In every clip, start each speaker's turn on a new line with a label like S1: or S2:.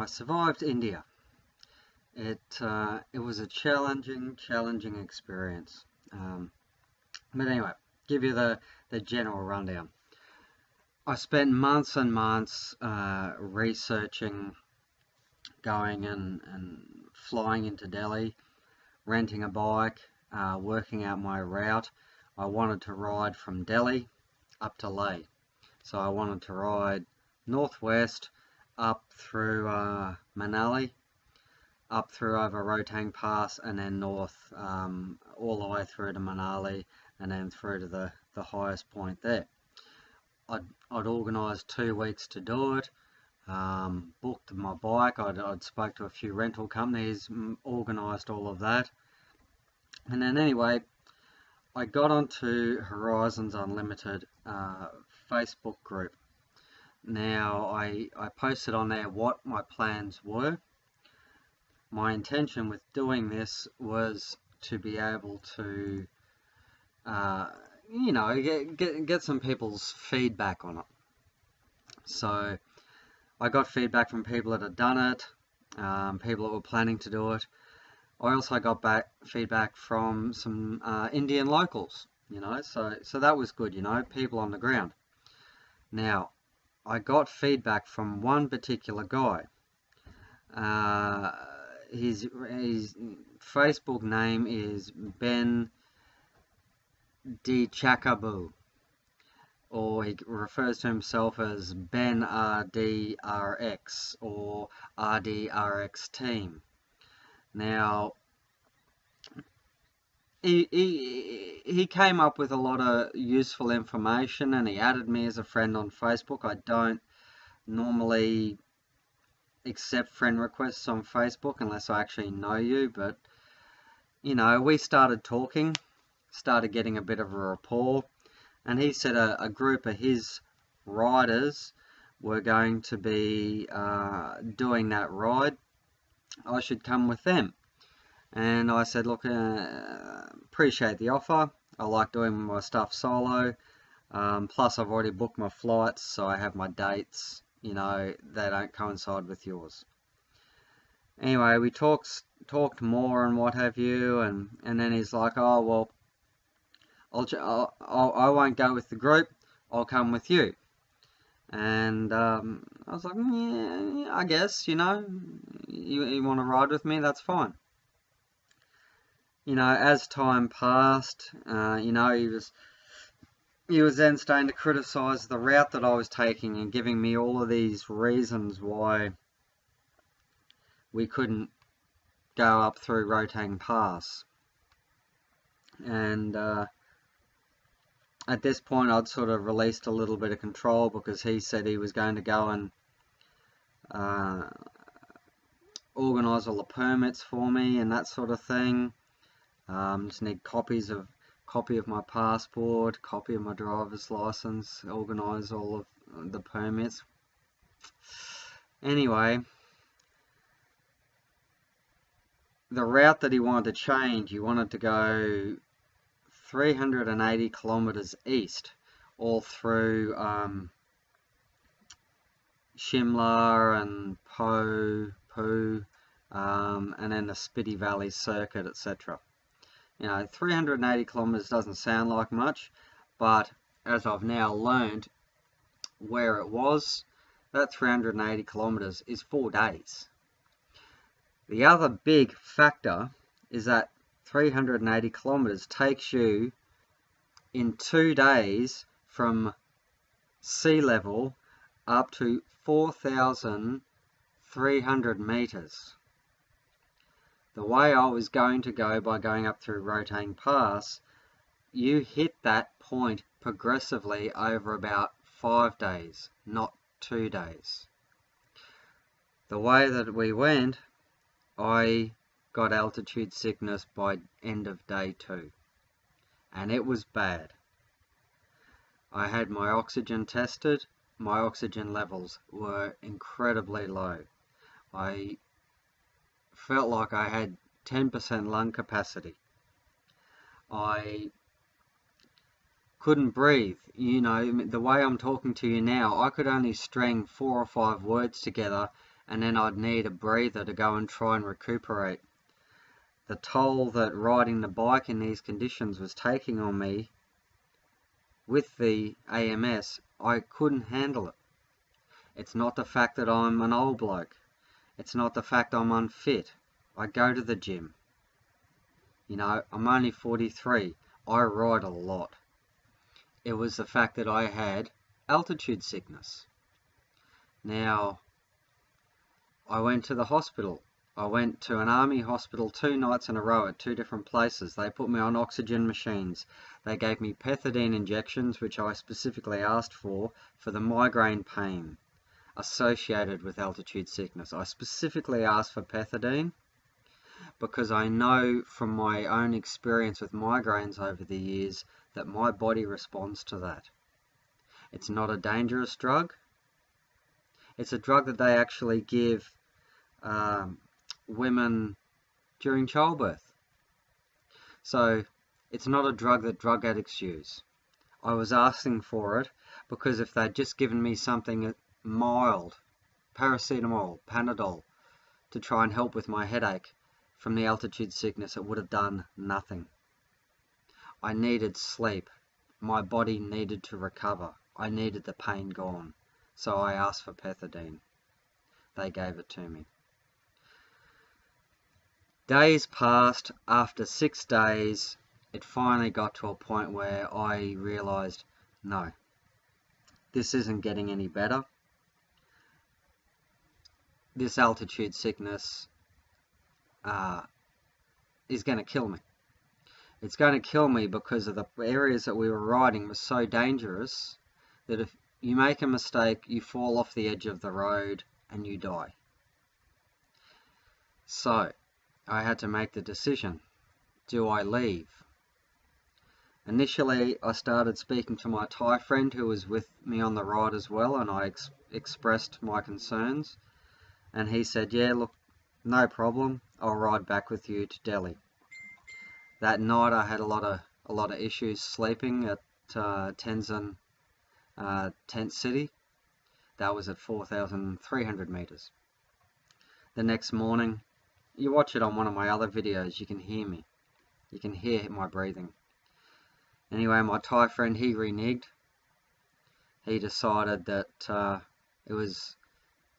S1: I survived India. It was a challenging experience. But anyway, give you the general rundown. I spent months and months researching, going and flying into Delhi, renting a bike, working out my route. I wanted to ride from Delhi up to Leh. So I wanted to ride northwest up through Manali, up through over Rohtang Pass, and then north all the way through to Manali, and then through to the highest point there. I'd organised 2 weeks to do it, booked my bike, I'd spoke to a few rental companies, organised all of that, and then anyway, I got onto Horizons Unlimited Facebook group. Now I posted on there what my plans were. My intention with doing this was to be able to get some people's feedback on it. So I got feedback from people that had done it, people that were planning to do it. I also got feedback from some Indian locals, so that was good, people on the ground. Now, I got feedback from one particular guy. His Facebook name is Ben Deechakkaboo, or he refers to himself as Ben RDRX or RDRX Team. Now, he came up with a lot of useful information, and he added me as a friend on Facebook. I don't normally accept friend requests on Facebook unless I actually know you, but we started talking, started getting a bit of a rapport, and he said a group of his riders were going to be doing that ride. I should come with them. And I said, look, appreciate the offer. I like doing my stuff solo. Plus, I've already booked my flights, so I have my dates. They don't coincide with yours. Anyway, we talked more and what have you, and then he's like, oh well, I won't go with the group. I'll come with you. And I was like, yeah, I guess, you want to ride with me, that's fine. As time passed, he was then starting to criticise the route that I was taking and giving me all of these reasons why we couldn't go up through Rohtang Pass. And at this point I'd sort of released a little bit of control, because he said he was going to go and organise all the permits for me and that sort of thing. Just need copy of my passport, copy of my driver's license, organise all of the permits. Anyway, the route that he wanted to change, he wanted to go 380 kilometers east, all through Shimla and Poo, and then the Spiti Valley circuit, etc. 380 kilometers doesn't sound like much, but as I've now learned where it was, that 380 kilometers is 4 days. The other big factor is that 380 kilometers takes you in 2 days from sea level up to 4,300 meters. The way I was going to go by going up through Rohtang Pass, you hit that point progressively over about 5 days, not 2 days. The way that we went, I got altitude sickness by end of day 2, and it was bad. I had my oxygen tested. My oxygen levels were incredibly low. I felt like I had 10% lung capacity. I couldn't breathe. The way I'm talking to you now, I could only string 4 or 5 words together and then I'd need a breather to go and try and recuperate. The toll that riding the bike in these conditions was taking on me with the AMS, I couldn't handle it. It's not the fact that I'm an old bloke. It's not the fact I'm unfit. I go to the gym. You know, I'm only 43. I ride a lot. It was the fact that I had altitude sickness. Now, I went to the hospital. I went to an army hospital 2 nights in a row at 2 different places. They put me on oxygen machines. They gave me pethidine injections, which I specifically asked for the migraine pain associated with altitude sickness. I specifically asked for pethidine because I know from my own experience with migraines over the years that my body responds to that. It's not a dangerous drug. It's a drug that they actually give women during childbirth. So it's not a drug that drug addicts use. I was asking for it because if they'd just given me something mild, paracetamol, Panadol, to try and help with my headache from the altitude sickness, it would have done nothing. I needed sleep. My body needed to recover. I needed the pain gone. So I asked for pethidine. They gave it to me. Days passed. After 6 days, it finally got to a point where I realized, no, this isn't getting any better. This altitude sickness is going to kill me. It's going to kill me because of the areas that we were riding were so dangerous that if you make a mistake, you fall off the edge of the road and you die. So I had to make the decision. Do I leave? Initially, I started speaking to my Thai friend who was with me on the ride as well, and I expressed my concerns. And he said, yeah, look, no problem. I'll ride back with you to Delhi. That night I had a lot of issues sleeping at Tenzin Tent City. That was at 4,300 meters. The next morning, you watch it on one of my other videos, you can hear me. You can hear my breathing. Anyway, my Thai friend, he reneged. He decided that it was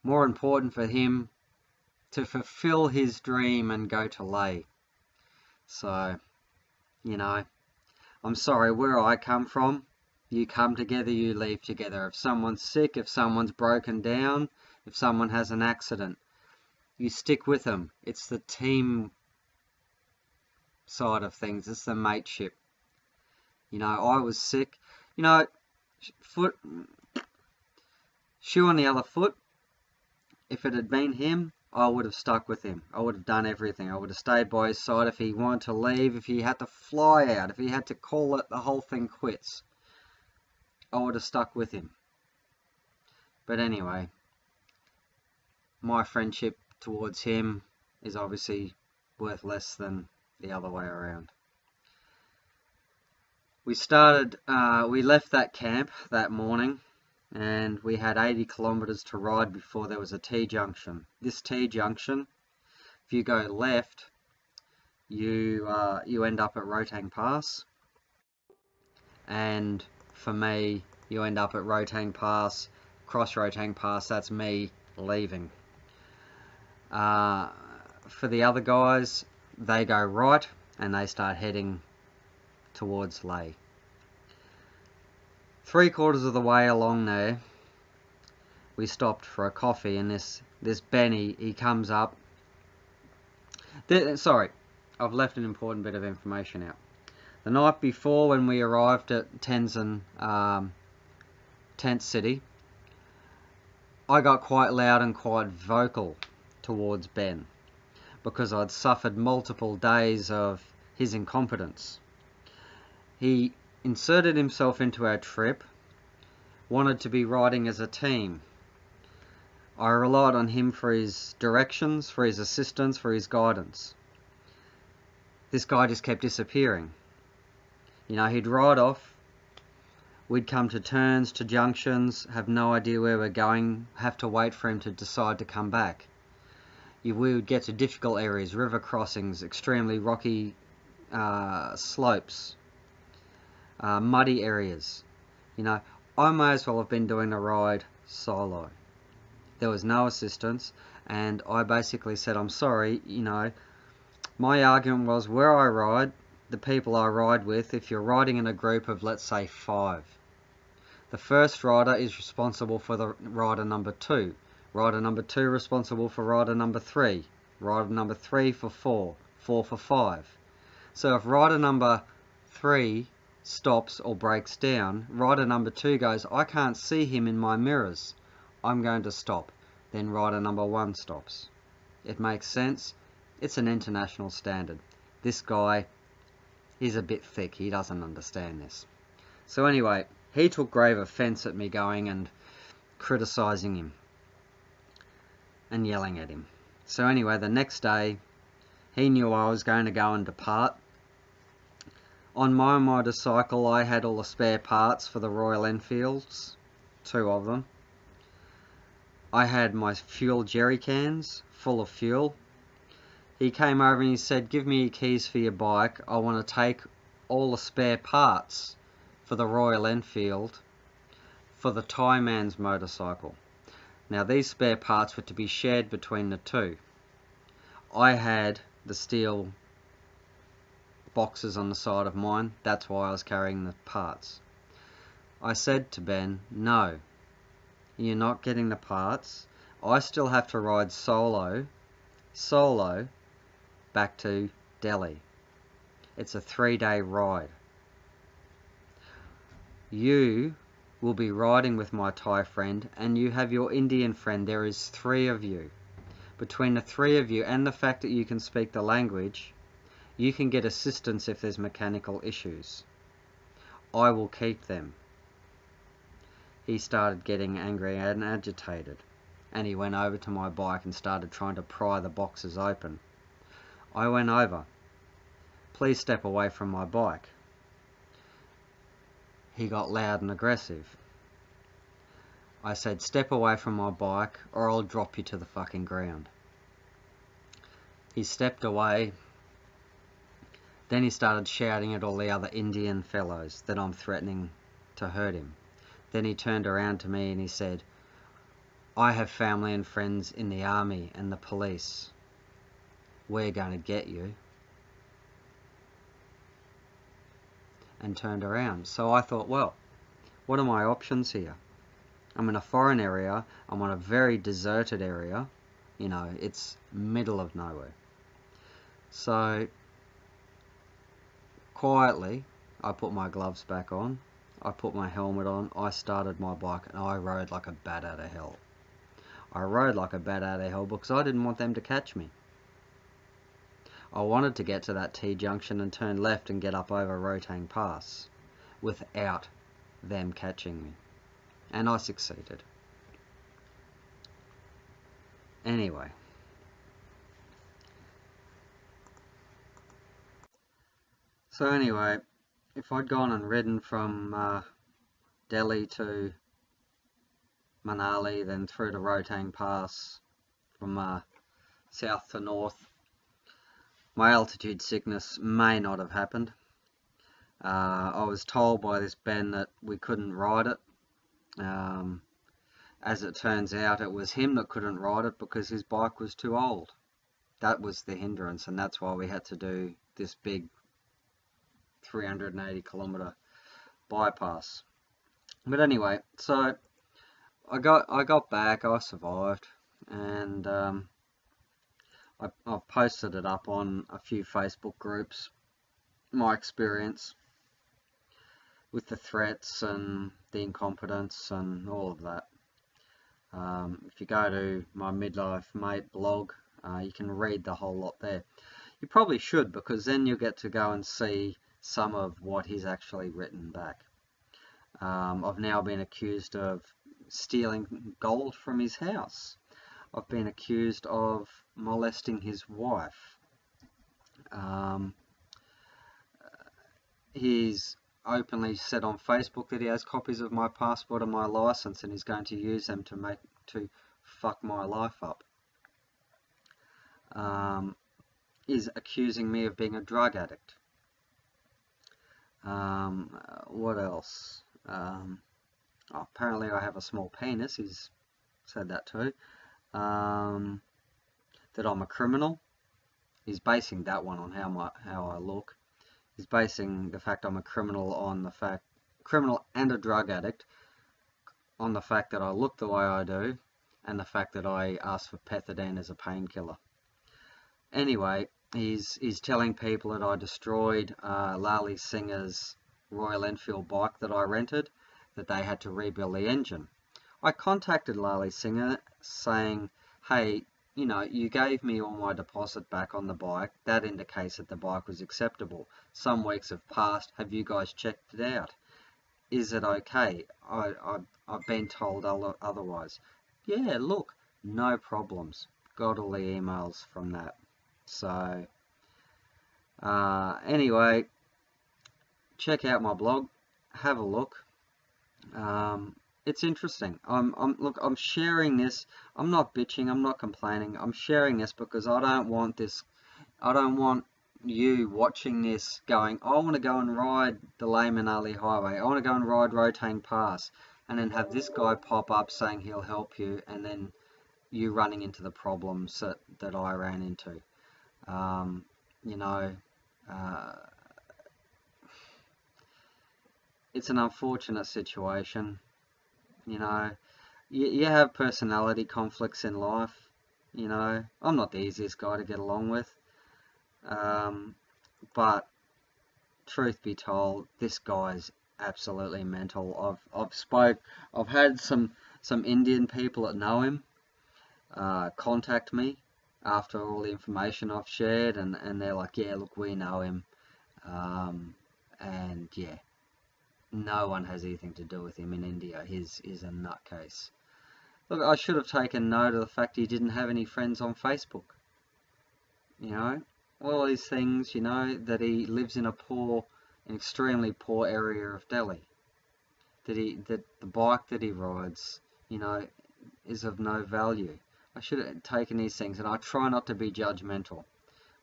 S1: more important for him to fulfill his dream and go to Leh. So, you know, I'm sorry, where I come from, you come together, you leave together. If someone's sick, if someone's broken down, if someone has an accident, you stick with them. It's the team side of things. It's the mateship. You know, I was sick. You know, shoe on the other foot. If it had been him, I would have stuck with him. I would have done everything. I would have stayed by his side if he wanted to leave, if he had to fly out, if he had to call it the whole thing quits. I would have stuck with him. But anyway, my friendship towards him is obviously worth less than the other way around. We left that camp that morning, and we had 80 kilometers to ride before there was a T-junction. This T-junction, if you go left, you end up at Rotang Pass, and for me, you end up at Rotang Pass, cross Rotang Pass. That's me leaving. For the other guys, they go right and they start heading towards Leh. 3/4 of the way along there, we stopped for a coffee, and this Benny, he comes up. Sorry, I've left an important bit of information out. The night before, when we arrived at Tenzin Tent City, I got quite loud and quite vocal towards Ben because I'd suffered multiple days of his incompetence. He inserted himself into our trip, wanted to be riding as a team. I relied on him for his directions, for his assistance, for his guidance. This guy just kept disappearing. You know, he'd ride off. We'd come to turns, to junctions, have no idea where we're going, have to wait for him to decide to come back. We would get to difficult areas, river crossings, extremely rocky slopes, muddy areas. You know, I may as well have been doing the ride solo. There was no assistance, and I basically said, I'm sorry, you know, my argument was where I ride, the people I ride with, if you're riding in a group of, let's say, 5, the first rider is responsible for the rider number 2. Rider number 2 responsible for rider number 3. Rider number 3 for 4. 4 for 5. So if rider number 3 stops or breaks down, rider number 2 goes, I can't see him in my mirrors, I'm going to stop. Then rider number 1 stops. It makes sense. It's an international standard. This guy, he's a bit thick, he doesn't understand this. So anyway, he took grave offence at me going and criticising him and yelling at him. So anyway, the next day, he knew I was going to go and depart. On my motorcycle, I had all the spare parts for the Royal Enfields, 2 of them. I had my fuel jerry cans full of fuel. He came over and he said, give me your keys for your bike. I want to take all the spare parts for the Royal Enfield for the Thai man's motorcycle. Now these spare parts were to be shared between the 2. I had the steel boxes on the side of mine. That's why I was carrying the parts. I said to Ben, no, you're not getting the parts. I still have to ride solo back to Delhi. It's a 3-day ride. You will be riding with my Thai friend and you have your Indian friend. There is 3 of you. Between the 3 of you and the fact that you can speak the language, you can get assistance if there's mechanical issues. I will keep them. He started getting angry and agitated, and he went over to my bike and started trying to pry the boxes open. I went over. Please step away from my bike. He got loud and aggressive. I said, step away from my bike or I'll drop you to the fucking ground. He stepped away. Then he started shouting at all the other Indian fellows that I'm threatening to hurt him. Then he turned around to me and he said, I have family and friends in the army and the police. We're going to get you. And turned around. So I thought, well, what are my options here? I'm in a foreign area. I'm on a very deserted area. You know, it's middle of nowhere. So quietly, I put my gloves back on. I put my helmet on. I started my bike and I rode like a bat out of hell. I rode like a bat out of hell because I didn't want them to catch me. I wanted to get to that T-junction and turn left and get up over Rotang Pass without them catching me. And I succeeded. Anyway. So anyway, if I'd gone and ridden from Delhi to Manali, then through to Rotang Pass from south to north, my altitude sickness may not have happened. I was told by this Ben that we couldn't ride it. As it turns out, it was him that couldn't ride it because his bike was too old. That was the hindrance, and that's why we had to do this big 380 kilometer bypass. But anyway, so I got back, I survived, and I've posted it up on a few Facebook groups, my experience with the threats and the incompetence and all of that. If you go to my Midlife Mate blog, you can read the whole lot there. You probably should, because then you'll get to go and see some of what he's actually written back. I've now been accused of stealing gold from his house. I've been accused of molesting his wife. He's openly said on Facebook that he has copies of my passport and my license, and he's going to use them to fuck my life up. Is accusing me of being a drug addict. What else? Apparently I have a small penis. He's said that too. That I'm a criminal. He's basing that one on how I look. He's basing the fact I'm a criminal on the fact, criminal and a drug addict, on the fact that I look the way I do, and the fact that I asked for pethidine as a painkiller. Anyway, he's telling people that I destroyed Lali Singer's Royal Enfield bike that I rented, that they had to rebuild the engine. I contacted Lali Singer saying, hey, you know, you gave me all my deposit back on the bike. That indicates that the bike was acceptable. Some weeks have passed. Have you guys checked it out? Is it okay? I've been told otherwise. Yeah, look, no problems. Got all the emails from that. So, anyway, check out my blog. Have a look. It's interesting. I'm sharing this. I'm not bitching. I'm not complaining. I'm sharing this because I don't want this. I don't want you watching this going, I want to go and ride the Leh Manali Highway. I want to go and ride Rotang Pass, and then have this guy pop up saying he'll help you, and then you running into the problems that I ran into. You know, it's an unfortunate situation. You know, you have personality conflicts in life. You know, I'm not the easiest guy to get along with. But truth be told, this guy's absolutely mental. I've had some Indian people that know him contact me after all the information I've shared, and they're like, yeah, look, we know him, and yeah, no one has anything to do with him in India. He's a nutcase. Look, I should have taken note of the fact he didn't have any friends on Facebook. You know, all these things, you know, that he lives in an extremely poor area of Delhi. That the bike that he rides, you know, is of no value. I should have taken these things, and I try not to be judgmental.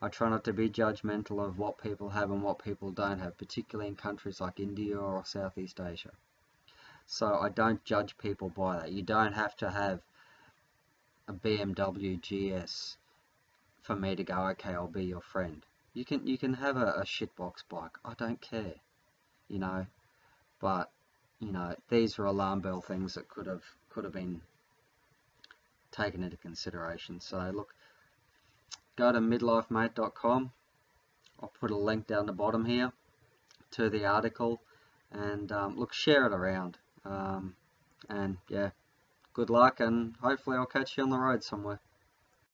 S1: I try not to be judgmental of what people have and what people don't have, particularly in countries like India or Southeast Asia. So I don't judge people by that. You don't have to have a BMW GS for me to go, okay, I'll be your friend. You can have a shitbox bike. I don't care, you know. But you know, these are alarm bell things that could have been taken into consideration. So look, go to midlifemate.com. I'll put a link down the bottom here to the article, and look, share it around. And yeah, good luck, and hopefully I'll catch you on the road somewhere.